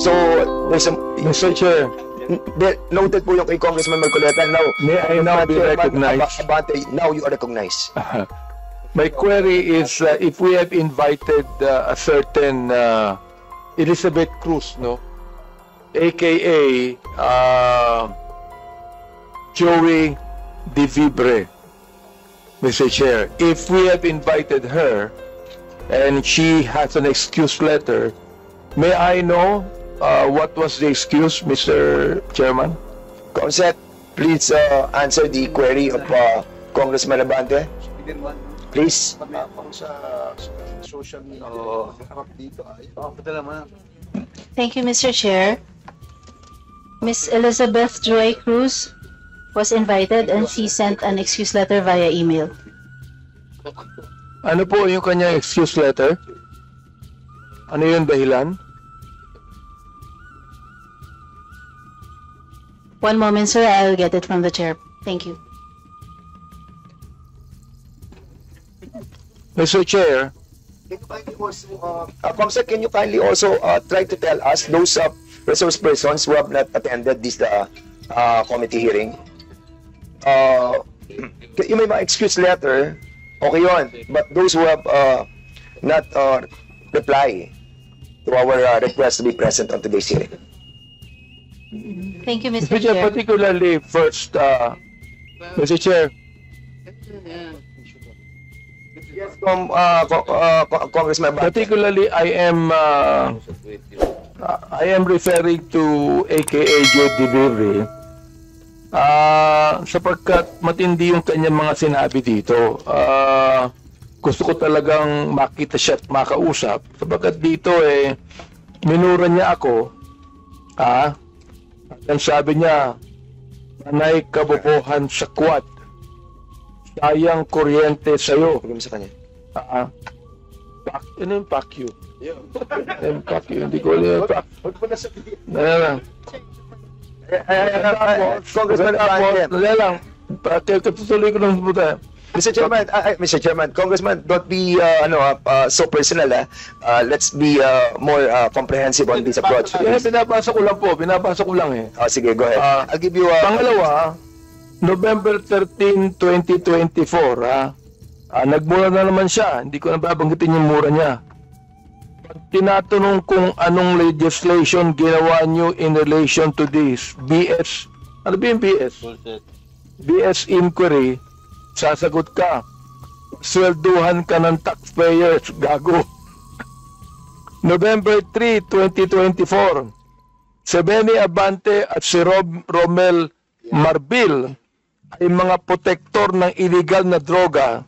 So, there's a, Mr. Chair, noted po yung kay Congressman Marcoleta. Now, may I now be recognized? Abante, now you are recognized. My query is if we have invited a certain Elizabeth Cruz, no, aka Joey De Vibre, Mr. Chair, if we have invited her and she has an excuse letter, may I know what was the excuse, Mr. Chairman? Consent, please answer the query of Congressman Abante. Please. Thank you, Mr. Chair. Miss Elizabeth Joy Cruz was invited and she sent an excuse letter via email. Ano po yung kanyang excuse letter? Ano yung dahilan? One moment, sir. I'll get it from the chair. Thank you. Mr. Chair, Can you kindly also, Comsec, can you kindly also try to tell us those resource persons who have not attended this committee hearing? Yung may mga excuse letter, okay yun. But those who have not reply to our request to be present on today's hearing. Thank you, Mr. Mr. Chair, Chair. particularly first, Mr. Chair, Yes, Congressman Abante. particularly I am referring to AKA Joe De Vibre sapagkat matindi yung kanyang mga sinabi dito. Gusto ko talagang makita siya at makausap sapagkat dito minura niya ako. At ang sabi niya, manay kabubuhan sa kwad. Sayang kuryente sa'yo. Pagin mo sa kanya. Ano yung pack you? Yung pack you. Hindi ko alam yung pack. Congressman Abante. Dali lang. Katutuloy ko lang puta. Mr. Chairman, Congressman, don't be so personal. Let's be more comprehensive on this approach. Binabasa ko lang po. Binabasa ko lang eh. Sige, go ahead. I'll give you Pangalawa, November 13, 2024, nagmura na naman siya. Hindi ko na babanggitin yung mura niya. Pag tinatanong kung anong legislation ginawa niyo in relation to this BS, ano ba yung BS? BS inquiry, sasagot ka. Swelduhan ka ng taxpayers, gago. November 3, 2024, si Benny Abante at si Romel Marbil ay mga protektor ng illegal na droga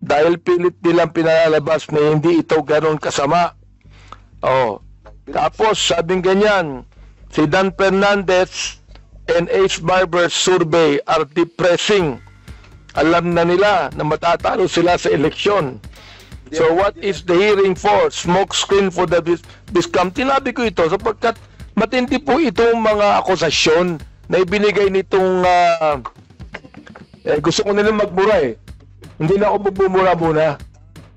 dahil pilit nilang pinalalabas na hindi ito ganoon kasama. Tapos sabing ganyan, si Dan Fernandez and Ace Barber's survey are depressing. Alam na nila na matatalo sila sa eleksyon. So what is the hearing for? Smoke screen for the discount. Tinabi ko ito sapagkat matindi po itong mga akusasyon na ibinigay nitong gusto ko nilang magmura eh. Hindi na ako magbumura muna.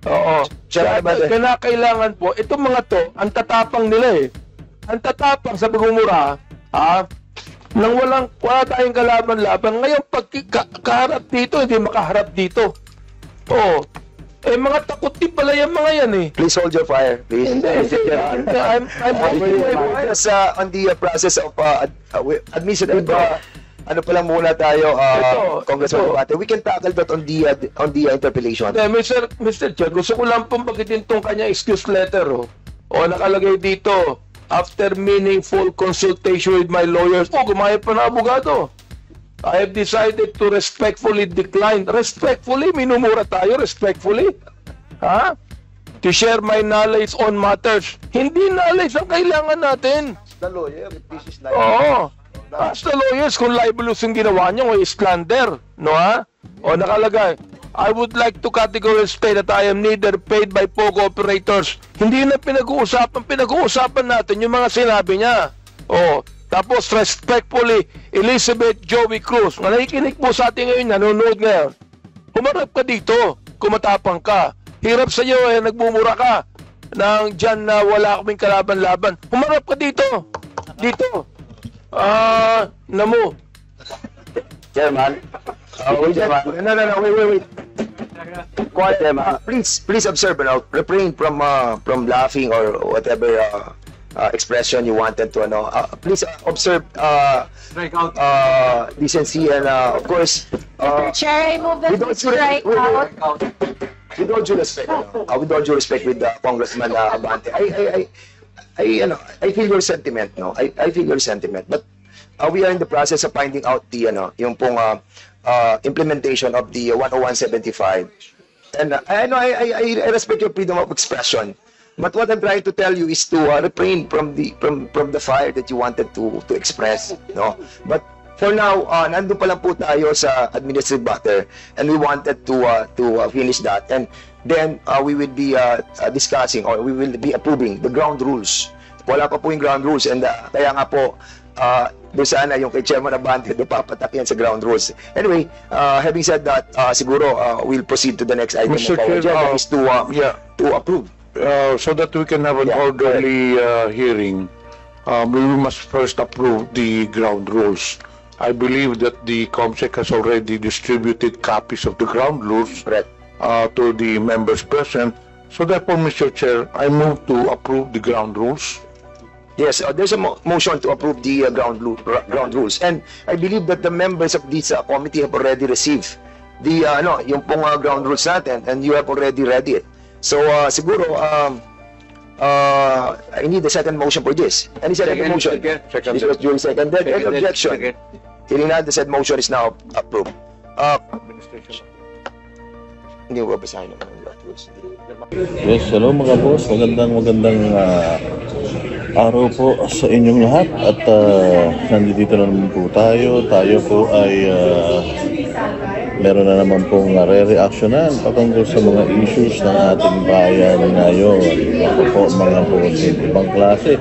Oo. Kailangan po, itong mga to, ang tatapang nila eh. Ang tatapang sa pagmumura, nang wala tayong kalaban-laban. Ngayon, pag kaharap dito, hindi makaharap dito. Oo. Mga takot din pala yung mga yan eh. Please hold your fire, please. I'm on the process of administrative ano pa lang muna tayo, Congressman Abante. We can tackle that on the interpellation. Mr. Chair, gusto ko lang pong bagitin tong kanya excuse letter. Nakalagay dito, after meaningful consultation with my lawyers, gumayad pa na abogado. I have decided to respectfully decline. Respectfully? Minumura tayo, respectfully? To share my knowledge on matters. Hindi knowledge ang kailangan natin. The lawyer, if this is like... Ask the lawyers kung libelous yung ginawa niyo o slander, no O nakalagay, I would like to categorically state that I am neither paid by POGO operators. Hindi na pinag-uusapan natin yung mga sinabi niya. Tapos respectfully, Elizabeth Joey Cruz, na nakikinig po sa atin ngayon, nanonood ngayon. Humarap ka dito, kumatapang ka. Hirap sa iyo nagmumura ka. nang dyan na wala kaming kalaban-laban. Humarap ka dito. Dito. Namo. Chairman. Wait, Chairman. No, wait. Quiet, Chairman. Please observe, refrain from laughing or whatever expression you wanted to, please observe decency and, of course, Chair, I move that we strike out. with all due respect, with Congressman Abante, I feel your sentiment, I feel your sentiment, but we are in the process of finding out the, yung pong implementation of the 10175, and I respect your freedom of expression. But what I'm trying to tell you is to refrain from the fire that you wanted to express, no? But for now, nandun pa lang po tayo sa administrative matter, and we wanted to finish that, and then we will be discussing, or we will be approving the ground rules. Wala pa po yung ground rules, and kaya nga po doon sana yung kay Chairman Abante do papatak yan sa ground rules. Anyway, having said that, siguro we'll proceed to the next item. Mr. of our Chair, agenda is to approve. So that we can have an orderly hearing, we must first approve the ground rules. I believe that the COMSEC has already distributed copies of the ground rules Correct. To the members present. So therefore, Mr. Chair, I move to approve the ground rules. Yes, there's a motion to approve the ground rules, and I believe that the members of this committee have already received the yung pong ground rules natin, and you have already read it. So siguro I need a second motion for this. Any second motion? Second. This was duly seconded. Any objection? Hearing none, the said motion is now approved. Hindi ko babasahin naman ang ground rules. Yes, hello mga boss. Magandang araw po sa inyong lahat. At nandito na naman po tayo. Tayo po ay meron na naman pong re-reactionan patungkol sa mga issues ng ating bayan ngayon. Ako po mga boss, ibang klase.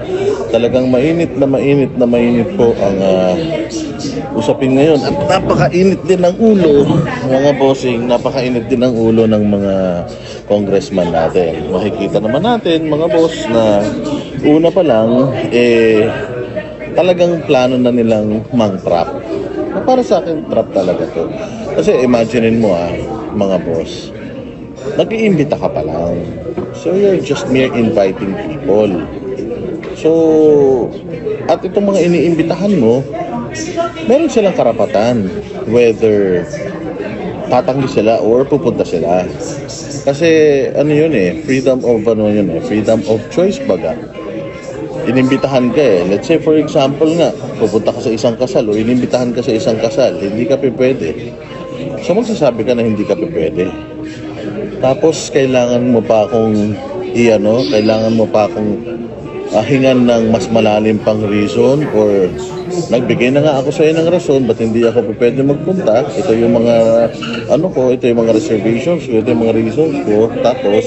Talagang mainit po ang usapin ngayon. At napakainit din ng ulo, mga bossing, napakainit din ng ulo ng mga congressman natin. Makikita naman natin, mga boss, na una pa lang, talagang plano na nilang mang-trap. Para sa akin, trap talaga to. Kasi imaginein mo mga boss, nag-iimbita ka pa lang. So you're just mere inviting people. So, at itong mga iniimbitahan mo, meron silang karapatan whether tatanggi sila or pupunta sila. Kasi freedom of choice baga. Inimbitahan ka let's say for example nga, pupunta ka sa isang kasal o inimbitahan ka sa isang kasal, hindi ka pwede. So magsasabi ka na hindi ka pwede. Tapos kailangan mo pa akong hingan ng mas malalim pang reason, or nagbigay na nga ako sa iyo ng rason ba't hindi ako pwede magpunta. Ito yung mga ito yung mga reservations ko, ito yung mga reasons ko. Tapos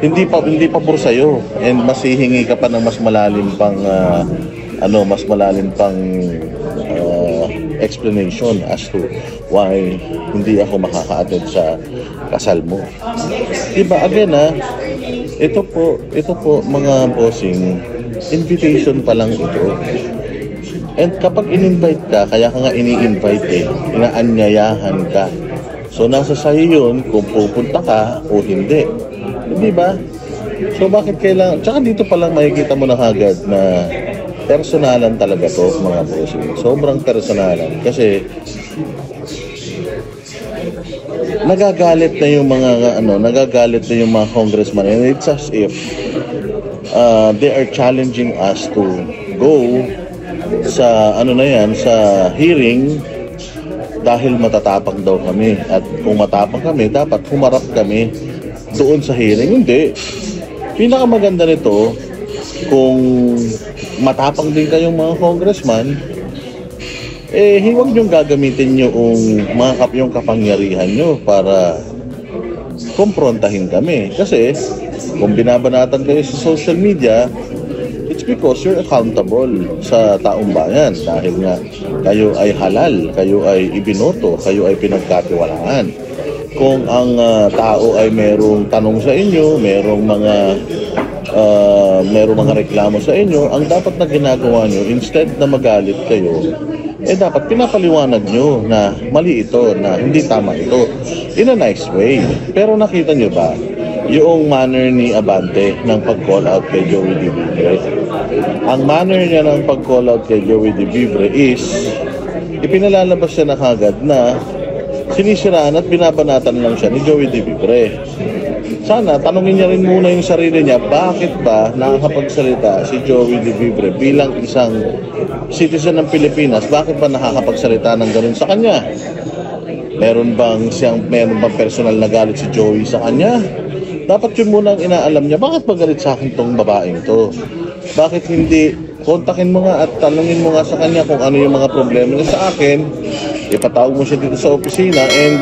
hindi pa puro sa'yo, and mas hihingi ka pa ng mas malalim pang explanation as to why hindi ako makaka-attend sa kasal mo. Diba, again ito po mga bossing, invitation pa lang ito. And kapag in-invite ka, kaya ka nga ini-invite inaanyayahan ka. So nasa sa'yo yun kung pupunta ka o hindi. Hindi ba? So bakit kailangan? Tsaka dito pa lang makikita mo na agad na personalan talaga to, mga bossing. Sobrang personalan. Kasi nagagalit na yung mga congressman, and it's as if they are challenging us to go sa sa hearing dahil matatapang daw kami. At kung matapang kami, dapat humarap kami doon sa hearing. Hindi. Pinakamaganda nito, kung matapang din kayong mga congressman, huwag niyong gagamitin yung kapangyarihan nyo para kumprontahin kami. Kasi kung binabanatan kayo sa social media, it's because you're accountable sa taong bayan, dahil nga kayo ay halal, kayo ay ibinoto, kayo ay pinagkatiwalaan. Kung ang tao ay merong tanong sa inyo, merong mga meron mga reklamo sa inyo, ang dapat na ginagawa nyo, instead na magalit kayo, dapat pinapaliwanag nyo na mali ito, na hindi tama ito, in a nice way. Pero nakita nyo ba, yung manner ni Abante ng pag-call out kay Joey De Vibre? Ang manner niya ng pag-call out kay Joey De Vibre is, ipinalalabas siya na kagad na sinisiraan at binabanatan lang siya ni Joey De Vibre. Sana tanungin niya rin muna yung sarili niya, bakit ba nakakapagsalita si Joey De Vibre bilang isang citizen ng Pilipinas? Bakit ba nakakapagsalita ng ganun sa kanya? Meron bang personal na galit si Joey sa kanya? Dapat yun muna ang inaalam niya. Bakit ba galit sa akin tong babaeng to? Bakit hindi kontakin mo nga at tanungin mo nga sa kanya kung ano yung mga problema niya sa akin? Ipatawag mo siya dito sa opisina and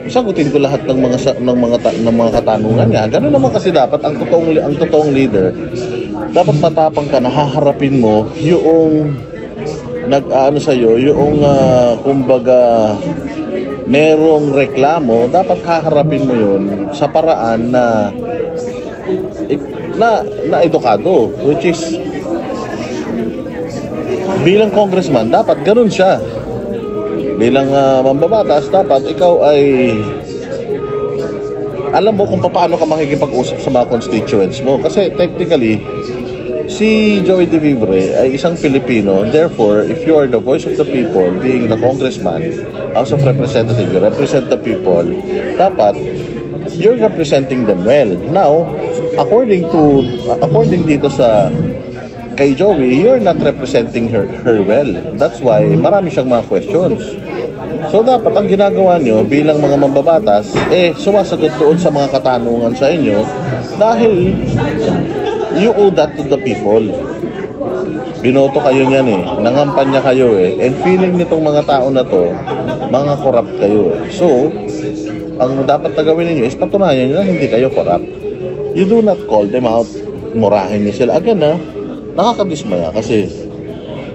sagutin ko lahat ng mga katanungan niya. Ganun naman kasi dapat ang totoong leader. Dapat matapang ka, nahaharapin mo yung nag-aano sa iyo, yung kumbaga merong reklamo, dapat haharapin mo yun sa paraan na edukado, which is bilang congressman dapat ganun siya. Bilang mambabatas, dapat ikaw ay alam mo kung paano ka makikipag-usap sa mga constituents mo. Kasi technically, si Joey De Vibre ay isang Pilipino. Therefore, if you are the voice of the people, being the congressman, House of Representatives, you represent the people, dapat you're representing them well. Now, according dito sa kay Joey, you're not representing her well. That's why marami siyang mga questions. So dapat ang ginagawa nyo bilang mga mambabatas, sumasagot doon sa mga katanungan sa inyo dahil you owe that to the people. Binoto kayo niyan nangampanya kayo and feeling nitong mga tao na to, mga corrupt kayo So, ang dapat na gawin ninyo is patunayan nyo na hindi kayo corrupt. You do not call them out, murahin niyo sila. Again nakakadismaya kasi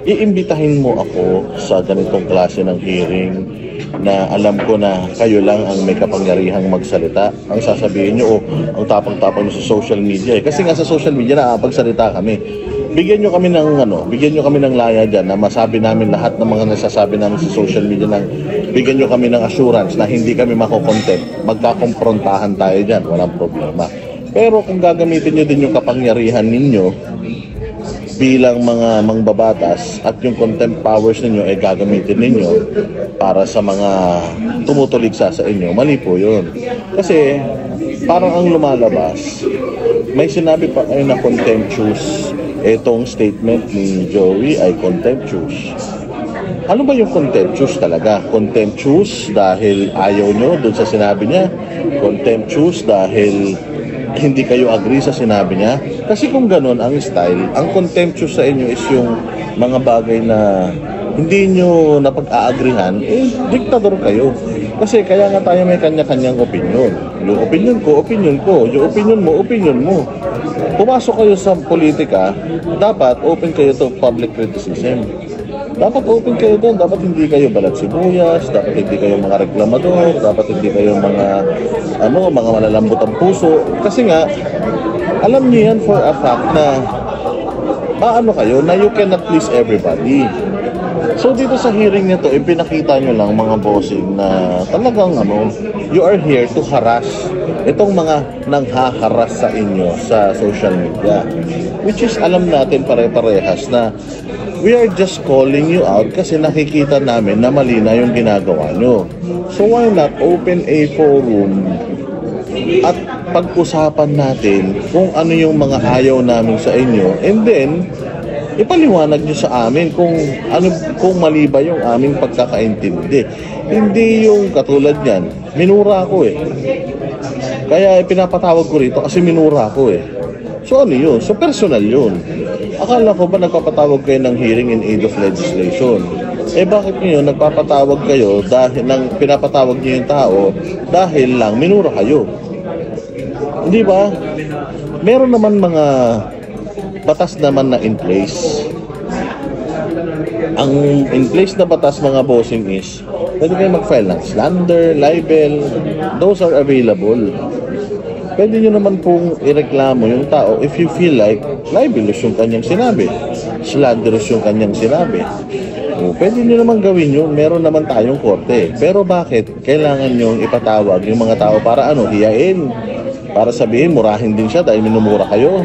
iimbitahin mo ako sa ganitong klase ng hearing na alam ko na kayo lang ang may kapangyarihang magsalita. Ang sasabihin nyo, ang tapang-tapang nyo sa social media kasi nga sa social media nakapagsalita kami. Bigyan nyo kami ng laya dyan na masabi namin lahat ng mga nasasabi namin sa social media, bigyan nyo kami ng assurance na hindi kami makokontent. Magkakomprontahan tayo dyan, walang problema. Pero kung gagamitin nyo din yung kapangyarihan ninyo bilang mga mangbabatas at yung contempt powers ninyo gagamitin ninyo para sa mga tumutuligsa sa inyo, mali po yun. Kasi parang ang lumalabas, may sinabi pa kayo na contemptuous. Etong statement ni Joey ay contemptuous. Ano ba yung contemptuous talaga? Contemptuous dahil ayaw nyo dun sa sinabi niya? Contemptuous dahil hindi kayo agree sa sinabi niya? Kasi kung ganun ang style, ang contemptuous sa inyo is yung mga bagay na hindi nyo napag-aagrihan, diktador kayo. Kasi kaya nga tayo may kanya-kanyang opinion. Yung opinion ko, opinion ko. Yung opinion mo, opinion mo. Pumasok kayo sa politika, dapat open kayo to public criticism. Dapat open kayo doon, dapat hindi kayo balat sibuyas, dapat hindi kayo mga reklamador, dapat hindi kayo mga mga malalambot ang puso. Kasi nga, alam niyo yan for a fact na kayo na you cannot please everybody. So dito sa hearing nito, ipinakita nyo lang mga bossing na talagang you are here to harass itong mga nanghaharas sa inyo sa social media. Which is alam natin pare-parehas na we are just calling you out kasi nakikita namin na mali na yung ginagawa nyo. So why not open a forum at pag-usapan natin kung ano yung mga ayaw namin sa inyo, and then ipaliwanag nyo sa amin kung mali ba yung aming pagkakaintindi. Hindi yung katulad yan, minura ko kaya pinapatawag ko rito kasi minura ko So ano yun? So personal yun. Akala ko ba nagpapatawag kayo ng hearing in aid of legislation? Bakit ngayon nagpapatawag kayo dahil pinapatawag niyo yung tao dahil lang minura kayo? Hindi ba? Meron naman mga batas naman na in place. Ang in place na batas mga bossing is pwede kayo mag-file ng slander, libel, those are available. pwede nyo naman pong ireklamo yung tao if you feel like libelous yung kanyang sinabi, slanderous yung kanyang sinabi. O, pwede nyo naman gawin yun, meron naman tayong korte. Pero bakit kailangan nyo ipatawag yung mga tao para hiyain? Para sabihin, murahin din siya dahil minumura kayo.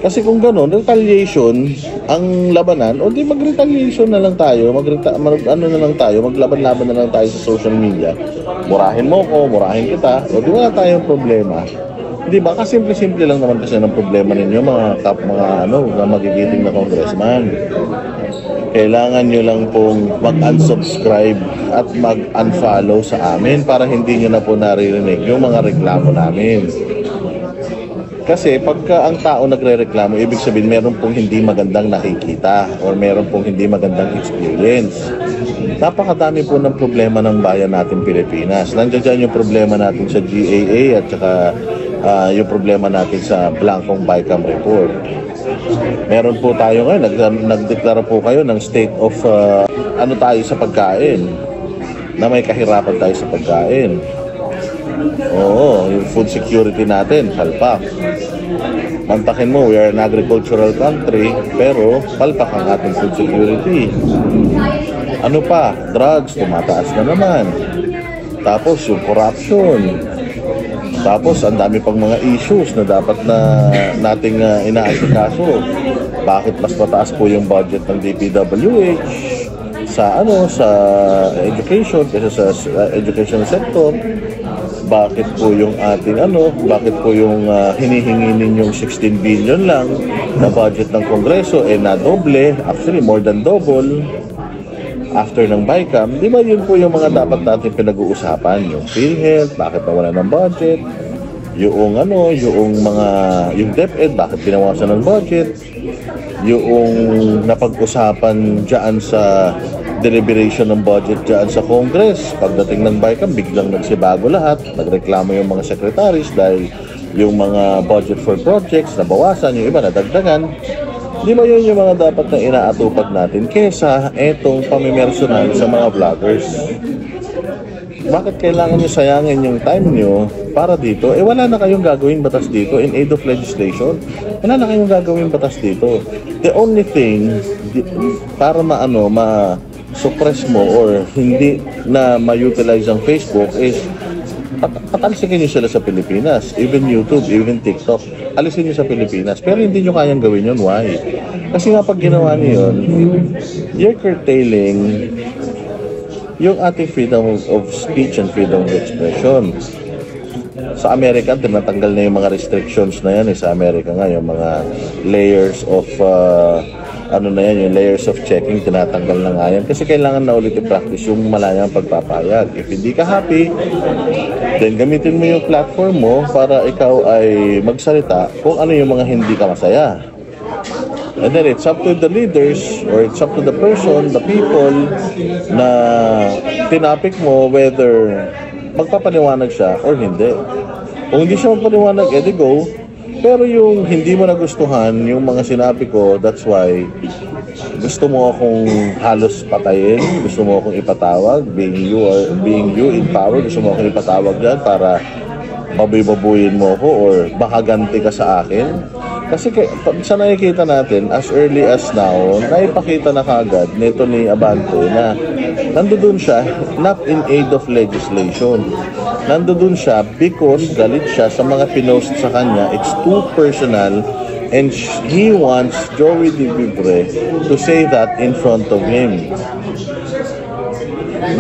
Kasi kung gano'n, retaliation ang labanan, o di mag-retaliation na lang tayo, maglaban-laban na lang tayo sa social media. Murahin mo ko, murahin kita, o di wala tayong problema. Di ba? Kasi simple-simple lang naman kasi ng problema ninyo, mga magigiting na congressman. Kailangan nyo lang pong mag-unsubscribe at mag-unfollow sa amin para hindi nyo na po naririnig yung mga reklamo namin. Kasi pagka ang tao nagre-reklamo, ibig sabihin meron pong hindi magandang nakikita or meron pong hindi magandang experience. Napakadami po ng problema ng bayan natin Pilipinas. Nandiyan dyan yung problema natin sa GAA at saka yung problema natin sa Blancong BICAM report. Meron po tayo ngayon, nagdeklara po kayo ng state of tayo sa pagkain, na may kahirapan tayo sa pagkain. Oo, yung food security natin, palpak. Mantakin mo, we are an agricultural country, pero palpak ang ating food security. Ano pa? Drugs, tumataas na naman. Tapos yung corruption. Tapos ang dami pang mga issues na dapat na nating inaasikaso. Bakit mas mataas po yung budget ng DPWH sa education kaysa sa education sector? Bakit po yung ating bakit po yung hinihingi ninyong 16 billion lang na budget ng Kongreso na doble, actually more than double after ng BICAM? Di ba yun po yung mga dapat natin pinag-uusapan? Yung PhilHealth, bakit nawala ng budget? Yung yung DepEd, bakit binawasan ng budget? Yung napag-usapan dyan sa deliberation ng budget dyan sa Congress, pagdating ng BICAM, biglang nagsibago lahat. Nagreklamo yung mga secretaries dahil yung mga budget for projects nabawasan, yung iba nadagdagan. Di ba yun yung mga dapat na inaatupag natin kesa etong pamimersonan sa mga vloggers? Bakit kailangan nyo sayangin yung time nyo para dito? Wala na kayong gagawin batas dito in aid of legislation. Wala na kayong gagawin batas dito. The only thing para ma-suppress mo or hindi na ma-utilize ang Facebook is patalsikin nyo sila sa Pilipinas. Even YouTube, even TikTok. Alisin nyo sa Pilipinas. Pero hindi nyo kayang gawin yun. Why? Kasi nga pag ginawa nyo yun, you're curtailing yung ating freedom of speech and freedom of expression. Sa Amerika, tinatanggal na yung mga restrictions na yan. Sa Amerika nga, yung mga layers of yung layers of checking, tinatanggal na nga yan. Kasi kailangan na ulit i-practice yung malayang pagpapayag. If hindi ka happy, then gamitin mo yung platform mo para ikaw ay magsalita kung ano yung mga hindi ka masaya. And then it's up to the leaders or it's up to the person, the people na tinapik mo whether magpapaliwanag siya or hindi. Kung hindi siya magpaliwanag, edi go. Pero yung hindi mo nagustuhan, yung mga sinabi ko, that's why gusto mo akong halos patayin, gusto mo akong ipatawag, being you in power, gusto mo akong ipatawag dyan para babuy-babuyin mo ko or baka ganti ka sa akin. Kasi sa nakikita natin, as early as now, naipakita na kagad nito ni Abante na nandoon siya not in aid of legislation. Nandoon siya because galit siya sa mga pinost sa kanya. It's too personal and he wants Joey De Vibre to say that in front of him.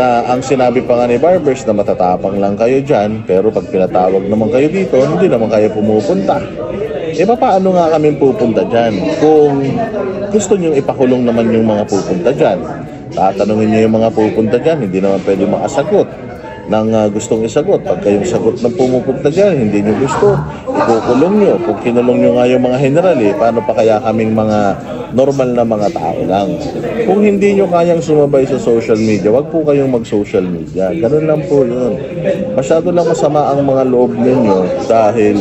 Na ang sinabi pa nga ni Barbers na matatapang lang kayo dyan, pero pag pinatawag naman kayo dito, hindi naman kayo pumupunta. Paano nga kami pupunta dyan? Kung gusto nyo ipakulong naman yung mga pupunta dyan, tatanungin nyo yung mga pupunta dyan, hindi naman pwede makasagot ng gustong isagot. Pagka yung sagot ng pumupunta dyan, hindi nyo gusto, ikukulong nyo. Kung kinulong nyo nga yung mga general, paano pa kaya kaming mga normal na mga tao lang? Kung hindi nyo kayang sumabay sa social media, wag po kayong mag-social media. Ganun lang po yun. Masyado lang masama ang mga loob ninyo dahil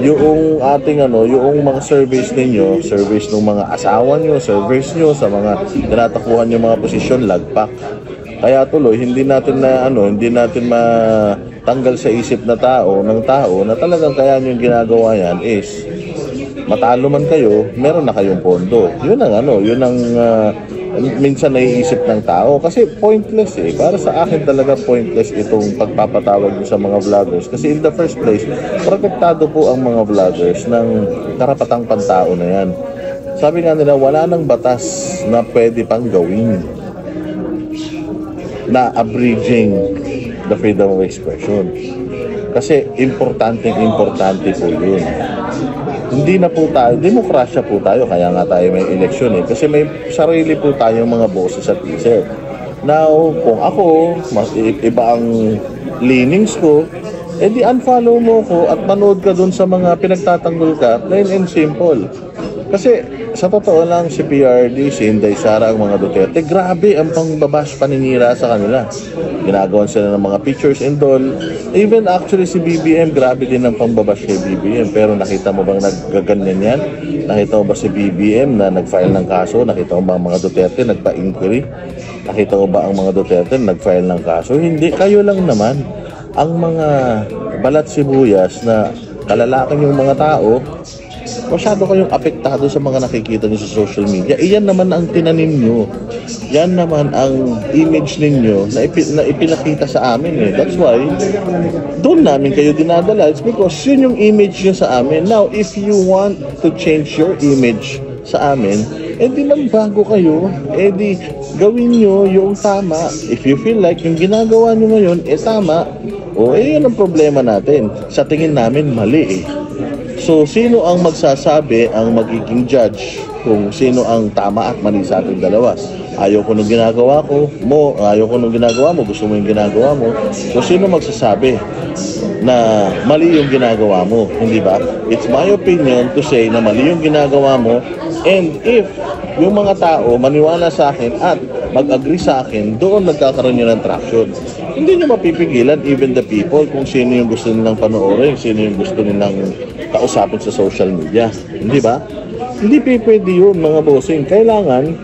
yung ating yung mga surveys ninyo, surveys ng mga asawa nyo, surveys nyo sa mga tinatakuhan yung mga posisyon, lagpak. Kaya tuloy, hindi natin tanggal sa isip ng tao na talagang kaya nyo yung ginagawa yan is matalo man kayo, meron na kayong pondo. Yun ang minsan naiisip ng tao kasi pointless eh. Para sa akin talaga pointless itong pagpapatawag nyo sa mga vloggers kasi in the first place, protektado po ang mga vloggers ng karapatang pantao na yan. Sabi nga nila, wala nang batas na pwede pang gawin na abridging the freedom of expression. Kasi importante po yun. Hindi na po tayo, demokrasya po tayo, kaya nga tayo may eleksyon eh. Kasi may sarili po tayong mga boses at isip. Now, kung ako, iba ang leanings ko, edi unfollow mo ko at manood ka dun sa mga pinagtatanggol ka, plain and simple. Kasi sa totoo lang, si PRD, si Inday Sara, ang mga Duterte, grabe ang pangbabash paninira sa kanila. Ginagawan sila ng mga pictures and all. Even actually si BBM, grabe din ang pangbabash kay BBM. Pero nakita mo bang naggaganyan yan? Nakita mo ba si BBM na nag-file ng kaso? Nakita mo ba ang mga Duterte nagpa-inquiry? Nakita mo ba ang mga Duterte nag-file ng kaso? Hindi, kayo lang naman. Ang mga balat sibuyas na kalalakan yung mga tao, masyado kayong apektado sa mga nakikita nyo sa social media. Iyan naman ang tinanim nyo. Yan naman ang image ninyo na ipinakita sa amin eh. That's why, doon namin kayo dinadala. It's because yun yung image nyo sa amin. Now, if you want to change your image sa amin, edi magbago kayo. Edi gawin nyo yung tama. If you feel like yung ginagawa nyo ngayon, tama. O, yun ang problema natin. Sa tingin namin, mali eh. So, sino ang magsasabi, ang magiging judge kung sino ang tama at mali sa ating dalawa? Ayaw ko nung ginagawa mo, ayaw ko nung ginagawa mo, gusto mo yung ginagawa mo. So, sino magsasabi na mali yung ginagawa mo? Hindi ba? It's my opinion to say na mali yung ginagawa mo, and if yung mga tao maniwala sa akin at mag-agree sa akin, doon nagkakaroon yun ng traction. Hindi nyo mapipigilan even the people kung sino yung gusto nilang panoorin, sino yung gusto nilang kausapin sa social media. Hindi ba? Hindi pwede yun, mga bossing. Kailangan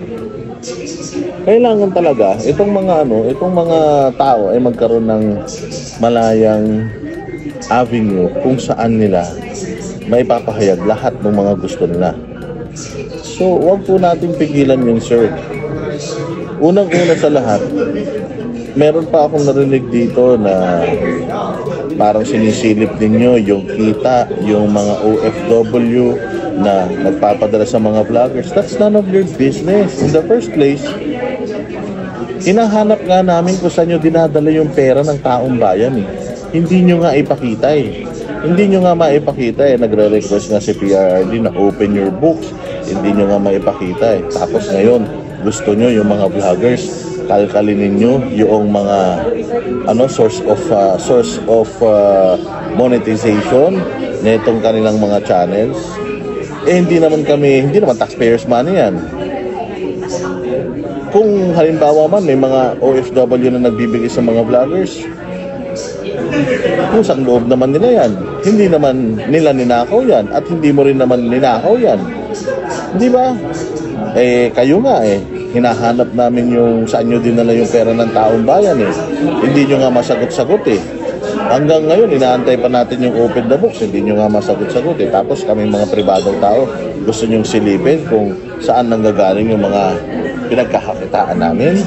talaga itong mga tao ay magkaroon ng malayang avenue kung saan nila may papahayag lahat ng mga gusto nila. So, wag po natin pigilan yun, sir. Unang-una sa lahat, meron pa akong narinig dito na parang sinisilip ninyo yung kita, yung mga OFW na nagpapadala sa mga vloggers. That's none of your business. In the first place, hinahanap nga namin kung saan nyo dinadala yung pera ng taong bayan eh. Hindi nyo nga ipakita eh. Hindi nyo nga maipakita eh. Nagre-request nga si PRRD na open your books. Hindi nyo nga maipakita eh. Tapos ngayon, gusto nyo yung mga vloggers kalkalinin nyo yung mga source of monetization na itong kanilang mga channels. Hindi naman taxpayers money yan. Kung halimbawa man may mga OFW na nagbibigay sa mga vloggers, kusang loob naman nila yan. Hindi naman nila ninakaw yan at hindi mo rin naman ninakaw yan. Di ba? Kayo nga hinahanap namin yung saan nyo dinala yung pera ng taong bayan eh. Hindi nyo nga masagot-sagot eh. Hanggang ngayon, inaantay pa natin yung open the books. Hindi nyo nga masagot-sagot eh. Tapos kami mga pribadong tao, gusto nyong silipin kung saan nanggagaling yung mga pinagkakakitaan namin.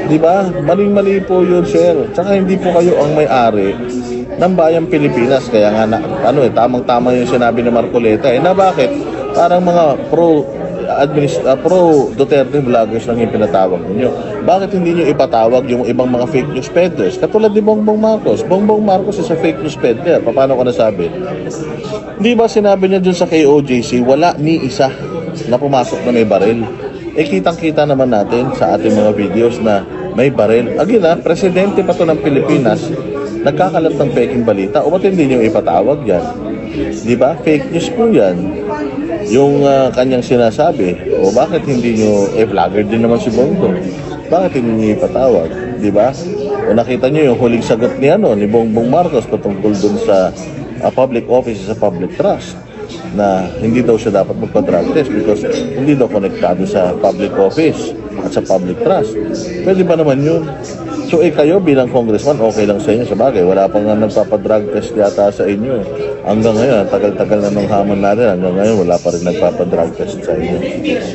Diba? Maling-mali po yun, sir. Tsaka hindi po kayo ang may-ari ng bayang Pilipinas. Kaya nga, tamang-tama yung sinabi ni Marcoleta. Na bakit? Parang mga pro-Duterte vloggers lang yung pinatawag ninyo. Bakit hindi nyo ipatawag yung ibang mga fake news peddlers? Katulad ni Bongbong Marcos. Bongbong Marcos is a fake news peddler. Paano ko nasabi? Di ba sinabi niya dun sa KOJC, wala ni isa na pumasok na may baril? Kitang-kita naman natin sa ating mga videos na may baril. Again presidente pa to ng Pilipinas, nagkakalat ng peking balita. O ba't hindi nyo ipatawag yan? Di ba? Fake news po yan. Yung kanyang sinasabi, o bakit hindi nyo, vlogger din naman si Bongbong, bakit hindi nyo ipatawag, di ba? O nakita nyo yung huling sagot ni Bongbong Marcos patungkol dun sa public office sa public trust, na hindi daw siya dapat magpa-drug test because hindi daw konektado sa public office at sa public trust. Pwede ba naman yun? So kayo bilang congressman, okay lang sa inyo. Sabagay, wala pang nga nagpapadrug test yata sa inyo. Hanggang ngayon, tagal-tagal na nung hamon natin. Hanggang ngayon, wala pa rin nagpapadrug test sa inyo.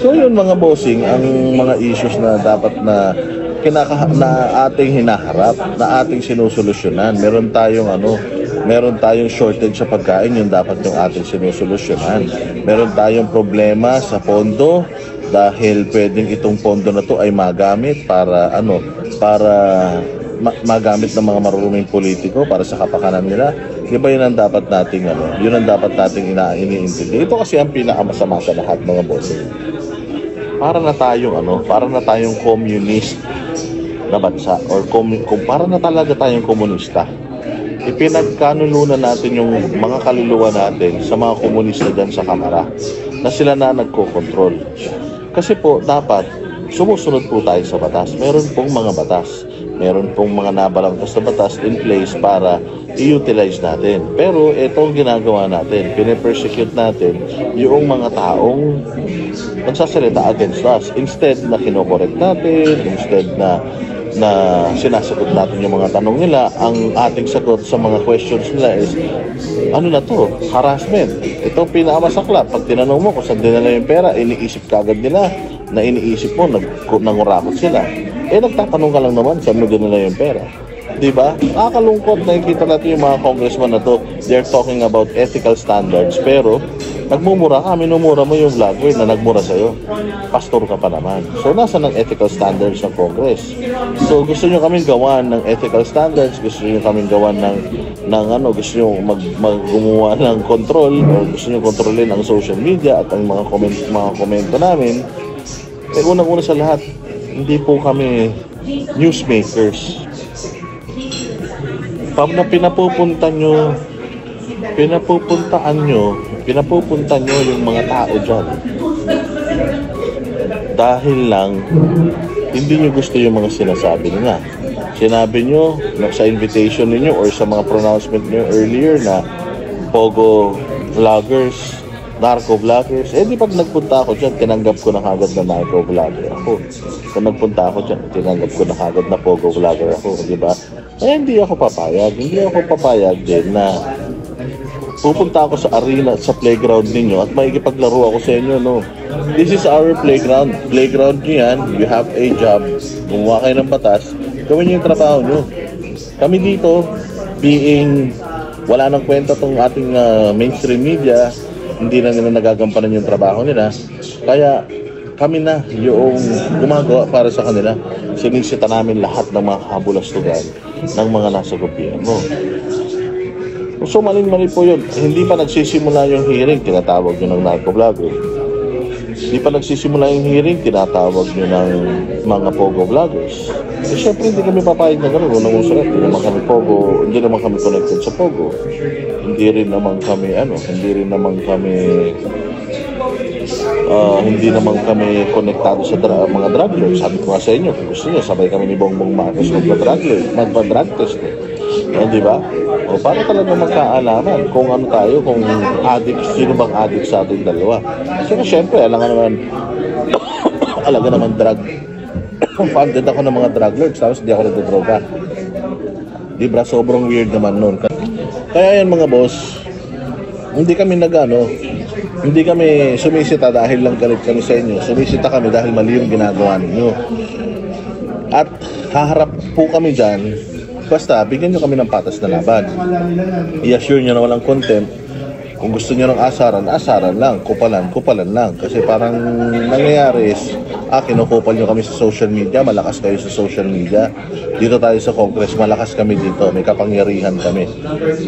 So yun mga bossing, ang mga issues na dapat na ating hinaharap, na ating sinusolusyonan. Meron tayong shortage sa pagkain, yung dapat yung ating sinusolusyonan. Meron tayong problema sa pondo, dahil pwedeng itong pondo na to ay magamit para magamit ng mga maruruming politiko para sa kapakanan nila. Di ba yun ang dapat nating iniintindi. Ito kasi ang pinakamasama sa lahat mga boss. Para na tayong communist na bansa or para na talaga tayong komunista. Ipinagkanununan natin yung mga kaluluwa natin sa mga komunista dyan sa Kamara na sila na nagko-control. Kasi po, dapat sumusunod po tayo sa batas. Meron pong mga batas. Meron pong mga nabalangkas na batas in place para i-utilize natin. Pero itong ginagawa natin, pinipersecute natin yung mga taong nagsasalita against us. Instead na kinokorek natin, instead na sinasagot natin yung mga tanong nila, ang ating sagot sa mga questions nila is, ano na to? Harassment. Ito pinakamasaklap. Pag tinanong mo kung saan dinala yung pera, iniisip kagad nila na iniisip mo, nangurakot sila. Nagtatanong ka lang naman saan mo dinala yung pera. Diba? Nakakalungkot, nakikita natin yung mga congressman na to, they're talking about ethical standards, pero nagmumura ka, minumura mo yung vlogger na nagmura sa'yo. Pastor ka pa naman. So, nasa ng ethical standards ng Congress? So, gusto nyo kaming gawan ng ethical standards, gusto nyo kaming gawan gusto nyo gumawa ng control, o gusto nyo kontrolin ang social media at ang mga komento namin. Unang-una sa lahat, hindi po kami newsmakers. Pag na pinapupunta nyo yung mga tao dyan dahil lang hindi nyo gusto yung mga sinasabi nila. Sinabi nyo sa invitation ninyo or sa mga pronouncement nyo earlier na pogo vloggers, narco vloggers, di pag nagpunta ako dyan, tinanggap ko na kagad na narco vlogger ako. Kung nagpunta ako dyan, tinanggap ko na kagad na pogo vlogger ako, di ba? Hindi ako papayag din na pupunta ako sa arena, sa playground ninyo at makikipaglaro ako sa inyo, no? This is our playground. Playground nyo yan. You have a job. Gumawa kayo ng batas. Gawin nyo yung trabaho nyo. Kami dito, wala nang kwenta tong ating mainstream media, hindi na nila nagagampanan yung trabaho nila. Kaya kami na yung gumagawa para sa kanila. Sinisita namin lahat ng mga kabulastugan ng mga nasa gobyerno. So mali po yun. Hindi pa nagsisimula yung hearing, tinatawag nyo ng narco-vlogger. Hindi pa nagsisimula yung hearing, tinatawag nyo ng mga pogo vloggers. Siyempre hindi kami papayag na gano'n. Unang usalat, hindi naman kami pogo, hindi naman kami connected sa pogo. Hindi rin naman kami konektado sa mga drug lords. Sabi ko nga sa inyo, kung gusto nyo, sabay kami ni Bongbong Marcos magpa-drug test. Di ba? O para talaga magkaalaman kung ano tayo, kung sino bang addict sa ating dalawa. Kasi syempre, alaga naman drug. Funded ako ng mga drug lords, tapos hindi ako nagdodroga. Di ba? Sobrang weird naman nun. Kaya yan mga boss, hindi kami sumisita dahil lang galit kami sa inyo. Sumisita kami dahil mali yung ginagawa ninyo. At haharap po kami dyan, basta bigyan nyo kami ng patas na laban. I-assure nyo na walang contempt. Kung gusto nyo ng asaran lang, kupalan lang. Kasi parang nangyayari is, kinukupal nyo kami sa social media, malakas kayo sa social media. Dito tayo sa Congress, malakas kami dito, may kapangyarihan kami.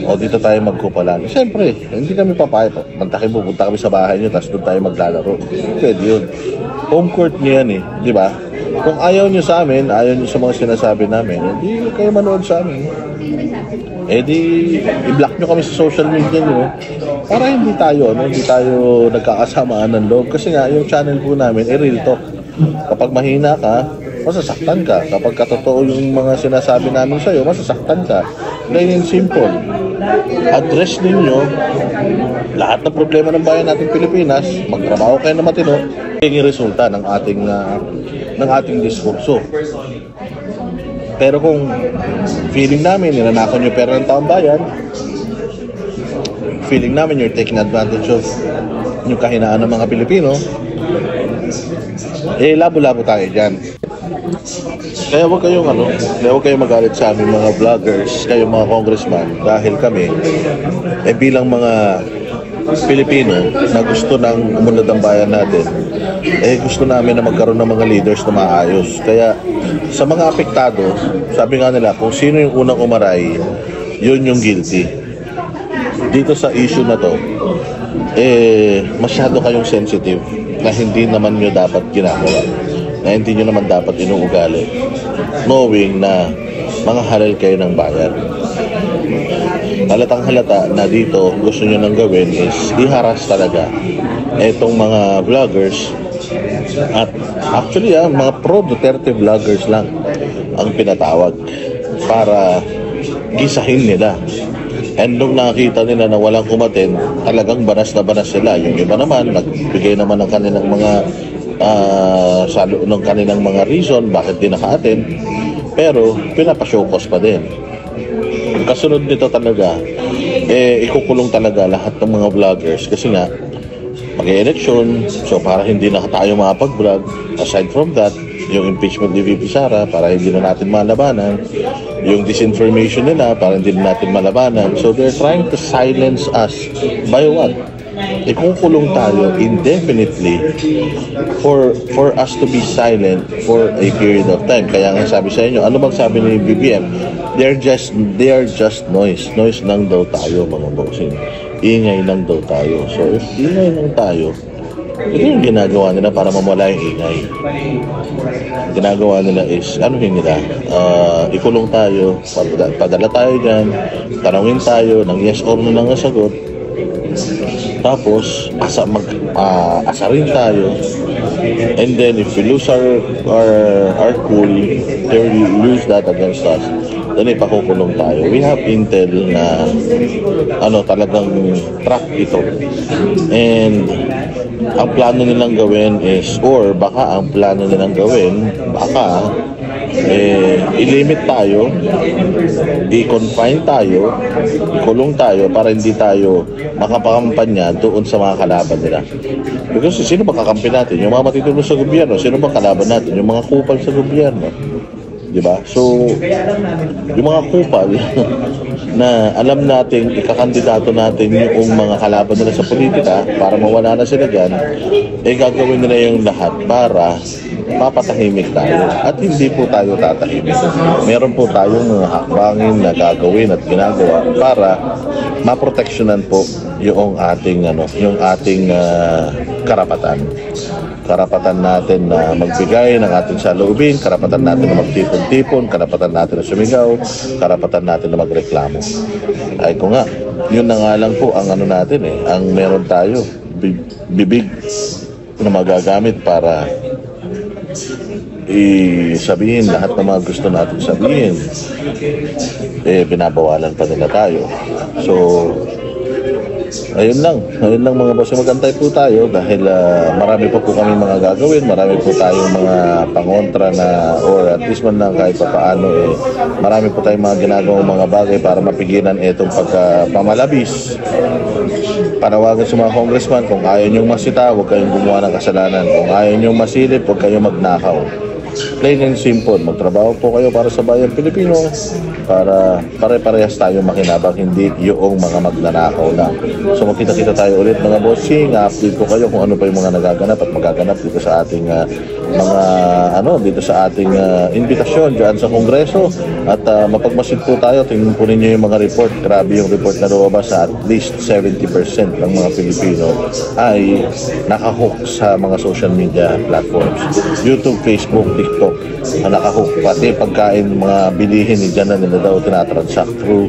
O dito tayo magkupalan. Siyempre, hindi kami papayag. Pupunta kami sa bahay nyo, tapos doon tayo maglalaro. Pwede yun. Home court nyo yan di ba? Kung ayaw nyo sa amin, ayaw nyo sa mga sinasabi namin, hindi kayo manood sa amin. I-block nyo kami sa social media nyo para hindi tayo nagkakasamaan ng loob. Kasi nga, yung channel po namin, real talk. Kapag mahina ka, masasaktan ka. Kapag katotoo yung mga sinasabi namin sa'yo, masasaktan ka. Ganyan simple. Address ninyo lahat ng problema ng bayan natin Pilipinas, magtrabaho kayo na matino, yung resulta ng ating diskurso. Pero kung feeling namin, ninanakaw nyo pera ng taong bayan, feeling namin you're taking advantage of yung kahinaan ng mga Pilipino, labo-labo tayo dyan. Kaya huwag kayong magalit sa aming mga vloggers, kayo mga congressman, dahil kami, bilang mga Pilipino na gusto ng umunlad ang bayan natin, gusto namin na magkaroon ng mga leaders na maayos. Kaya sa mga apektado, sabi nga nila, kung sino yung unang umaray, yun yung guilty. Dito sa issue na to, masyado kayong sensitive na hindi naman nyo dapat ginagawa, na hindi nyo naman dapat inuugali, knowing na mga halal kayo ng bayan. Halatang halata na dito gusto nyo nang gawin is iharas talaga etong mga vloggers, at actually mga pro-Duterte vloggers lang ang pinatawag para gisahin nila. And nung nakita nila na walang umaten, talagang banas na banas sila. Yung iba naman nagbigay naman ng kanilang mga ng kanilang mga reason bakit di naka-attend, pero pinapa-showcase pa din. Kasunod nito talaga, ikukulong talaga lahat ng mga vloggers kasi nga mag-election, so para hindi na tayo makapag-vlog. Aside from that, yung impeachment ni VP Sara para hindi na natin malabanan, yung disinformation nila para hindi na natin malabanan. So they're trying to silence us by what? Ikukulong tayo indefinitely for us to be silent for a period of time. Kaya nga sabi sa inyo, ano bang sabi ni BBM? They are just noise lang daw tayo, mga bossing. Ingay lang daw tayo. So if ingay lang tayo, ito yung ginagawa nila para mamala yung ingay. Ginagawa nila is ikulong tayo, padala tayo dyan, tanongin tayo ng yes or no lang ang sagot. Tapos asarin tayo, and then if we lose our cool, they will use that against us. Then ipakukulong tayo. We have intel na talagang trap ito, and ang plano nilang gawin is, or baka ang plano nilang gawin, i-limit tayo, i-confine tayo, ikulong tayo para hindi tayo makapakampanya doon sa mga kalaban nila. Because sino ba kakampi natin? Yung mga matitulong sa gobyerno. Sino ba kalaban natin? Yung mga kupal sa gobyerno. Diba? So, yung mga kupal na alam nating ikakandidato natin yung mga kalaban nila sa politika para mawala na sila dyan, gagawin nila yung lahat para mapatahimik tayo, at hindi po tayo tatahimik. Meron po tayong mga hakbangin na gagawin at ginagawa para maproteksyonan po yung ating karapatan natin na magbigay ng ating saloobin, karapatan natin na magtipon-tipon, karapatan natin na sumigaw, karapatan natin na magreklamo. Ay ko nga, yun na nga lang po ang natin ang meron tayo, bibig na magagamit para sabihin lahat ng mga gusto natin sabihin, binabawalan pa nila tayo. So ayun lang mga boss, magantay po tayo dahil marami pa po kami mga gagawin, marami po tayong mga pangontra na, or at least man lang kahit pa paano marami po tayong mga ginagawang mga bagay para mapigilan itong pagpamalabis. Panawagan sa mga congressman, kung ayaw nyong masita, huwag kayong gumawa ng kasalanan. Kung ayaw nyong masilip, huwag kayong magnakaw. Plain and simple, magtrabaho po kayo para sa bayang Pilipino, para pare-parehas tayo makinabang, hindi yung mga magnanakaw lang. So magkita-kita tayo ulit mga bossing, update ko kayo kung ano pa yung mga nagaganap at magaganap dito sa ating dito sa ating invitasyon dyan sa Kongreso. At mapagmasid po tayo, tingnan po ninyo yung mga report. Grabe yung report na lumabas, at least 70% ng mga Pilipino ay nakahook sa mga social media platforms, YouTube, Facebook, TikTok, na nakahook. Pati pagkain, mga bilihin ni dyan na nila daw tinatransact through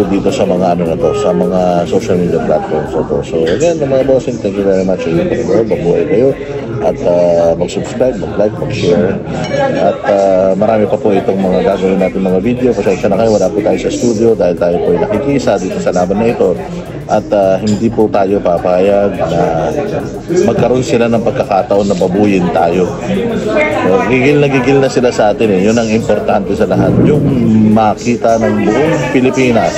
dito sa mga sa mga social media platforms na to. So again, mga bossing, thank you very much. Mabuhay kayo at mag-subscribe, mag-like, mag-share, at marami pa po itong mga gagawin natin mga video. Pasensya na kayo, wala po tayo sa studio dahil tayo po ay nakikisa dito sa laban na ito. At hindi po tayo papayag na magkaroon sila ng pagkakataon na babuyin tayo. So, gigil na sila sa atin eh. Yun ang importante sa lahat. Yung makita ng buong Pilipinas,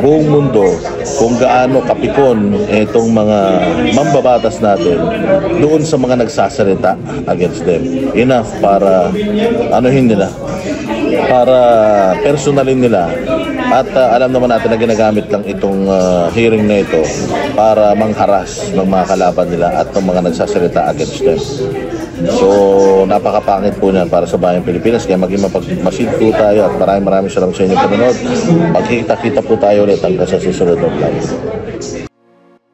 buong mundo, kung gaano kapikon itong mga mambabatas natin doon sa mga nagsasalita against them. Enough para anuhin nila, para personalin nila. At alam naman natin na ginagamit lang itong hearing na ito para mangharas ng mga kalaban nila at ng mga nagsasalita against them. So, napakapangit po niyan para sa bayang Pilipinas. Kaya maging mapagmasid po tayo at maraming salamat sa inyong panonood. Magkita-kita po tayo ulit hanggang sa susunod ng vlog.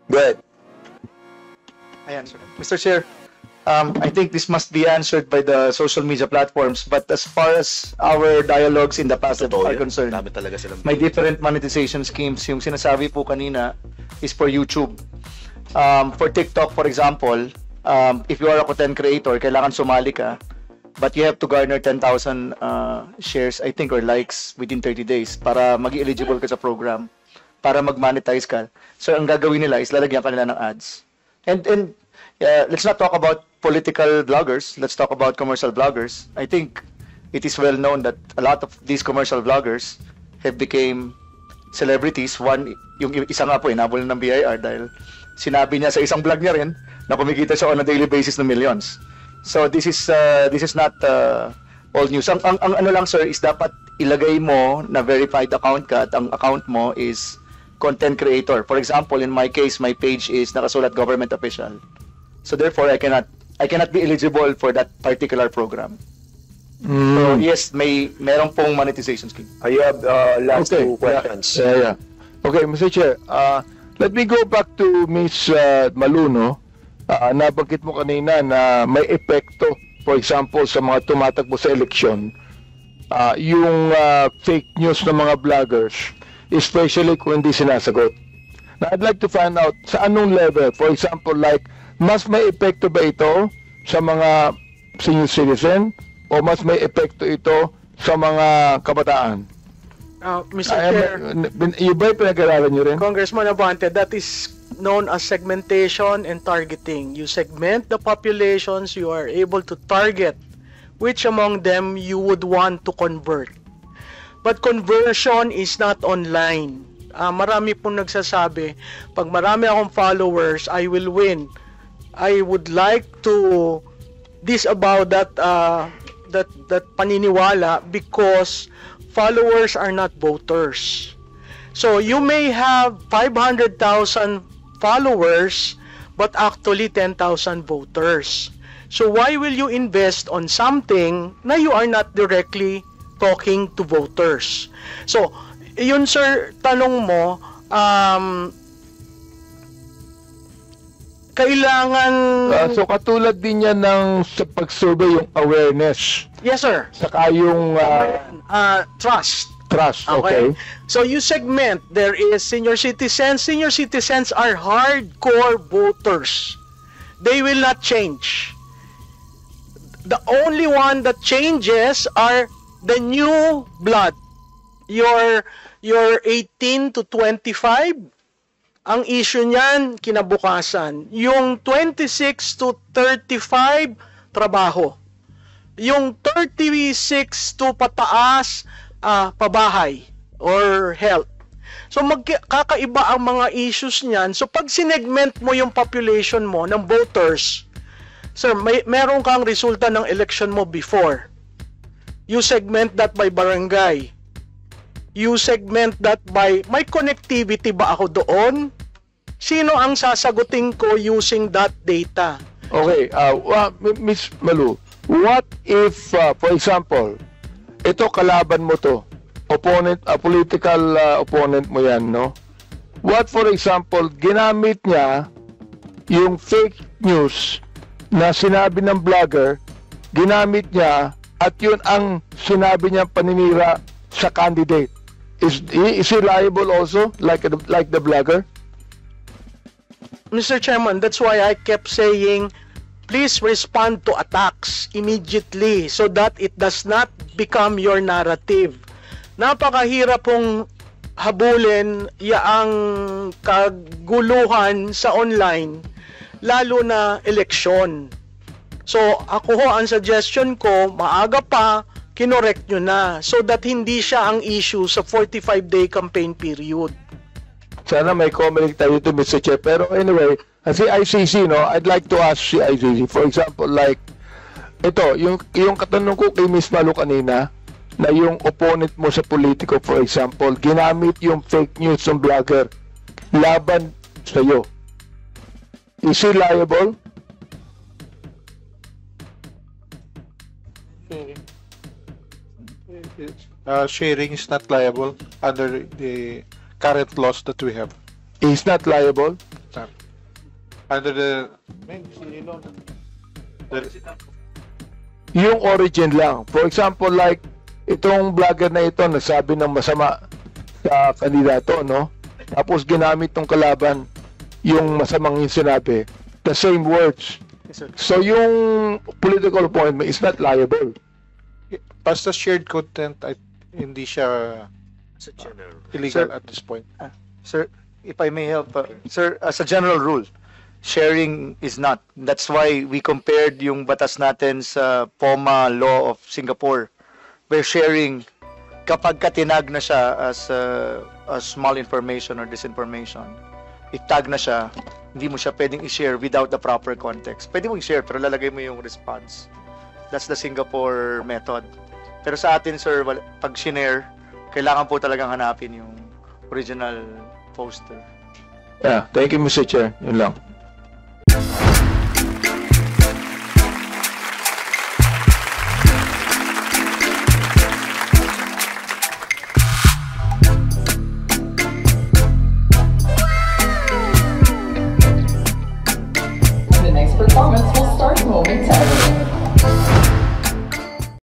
Good. Ayan, sir. Mr. Chair, I think this must be answered by the social media platforms, but as far as our dialogues in the past are concerned, may different monetization schemes. Yung sinasabi po kanina is for YouTube. For TikTok, for example, if you are a content creator, kailangan sumali ka, but you have to garner 10,000 shares, I think, or likes within 30 days para maging eligible ka sa program, para mag-monetize ka. So, ang gagawin nila is lalagyan ka nila ng ads. And let's not talk about political vloggers. Let's talk about commercial vloggers. I think it is well known that a lot of these commercial vloggers have become celebrities. One, yung isa nga po, inabol ng BIR dahil sinabi niya sa isang vlog niya rin na kumikita siya on a daily basis ng millions. So this is not old news. Ang ano lang, sir, is dapat ilagay mo na verified account ka at ang account mo is content creator. For example, in my case, my page is nakasulat government official. So therefore, I cannot be eligible for that particular program. So yes, meron pong monetization scheme. You have last two questions. Yeah. Okay, Mr. Chair, let me go back to Ms. Maluno. Nabanggit mo kanina na may epekto, for example, sa mga tumatakbo sa eleksyon, yung fake news ng mga vloggers, especially kung hindi sinasagot. Now, I'd like to find out sa anong level, for example, like, mas may epekto ba ito sa mga senior citizen o mas may epekto ito sa mga kabataan? Mr. Chair, Yung ba'y pinag-aralan nyo rin? Congressman Abante, that is known as segmentation and targeting. You segment the populations, you are able to target which among them you would want to convert. But conversion is not online. Marami pong nagsasabi, pag marami akong followers, I will win. I would like to disavow that paniniwala because followers are not voters. So you may have 500,000 followers but actually 10,000 voters. So why will you invest on something na you are not directly talking to voters? So yun, sir, tanong mo, kailangan... so katulad din yan ng sa pag-survey yung awareness. Yes, sir. Saka yung trust. Trust, okay. So you segment, there is senior citizens. Senior citizens are hardcore voters. They will not change. The only one that changes are the new blood. Your 18 to 25, ang issue niyan kinabukasan. Yung 26 to 35, trabaho. Yung 36 to pataas, pabahay or health. So magkakaiba ang mga issues niyan. So pag sinegment mo yung population mo ng voters, sir, meron kang resulta ng election mo before. You segment that by barangay. You segment that by, may connectivity ba ako doon? Sino ang sasagutin ko using that data? Okay, Ms. Malu, what if, for example, ito kalaban mo to, opponent, political opponent mo yan, no? What, for example, ginamit niya yung fake news na sinabi ng vlogger, ginamit niya at yun ang sinabi niya paninira sa candidate. Is he liable also, like the vlogger? Mr. Chairman, that's why I kept saying, please respond to attacks immediately so that it does not become your narrative. Napakahirap pong habulin yaang kaguluhan sa online, lalo na eleksyon. So, ako ho, ang suggestion ko, maaga pa, kinorekt nyo na so that hindi siya ang issue sa 45-day campaign period. Sana may comment tayo to, Mr. Chair. Pero anyway, si ICC, no, I'd like to ask si ICC, for example, like, ito, yung katanong ko kay Ms. Malu kanina, na yung opponent mo sa politiko, for example, ginamit yung fake news ng vlogger laban sa'yo. Is he liable? Sharing is not liable under the current laws that we have. He's not liable? Under the Yung origin lang. For example, like, itong vlogger na ito nagsabi ng masama sa kandidato, no? Tapos ginamit tong kalaban yung masamang yung sinabi. The same words. So yung political appointment is not liable. basta shared content, hindi siya illegal Sir, at this point. Sir, if I may help, sir, as a general rule, sharing is not. That's why we compared yung batas natin sa POMA law of Singapore, where sharing, kapag katinag na siya as small information or disinformation, itag na siya, hindi mo siya pwedeng i-share without the proper context. Pwede mo i-share pero lalagay mo yung response. That's the Singapore method. Pero sa atin, sir, pag shinare, kailangan po talagang hanapin yung original poster. Yeah, thank you, Mr. Chair. Yun lang.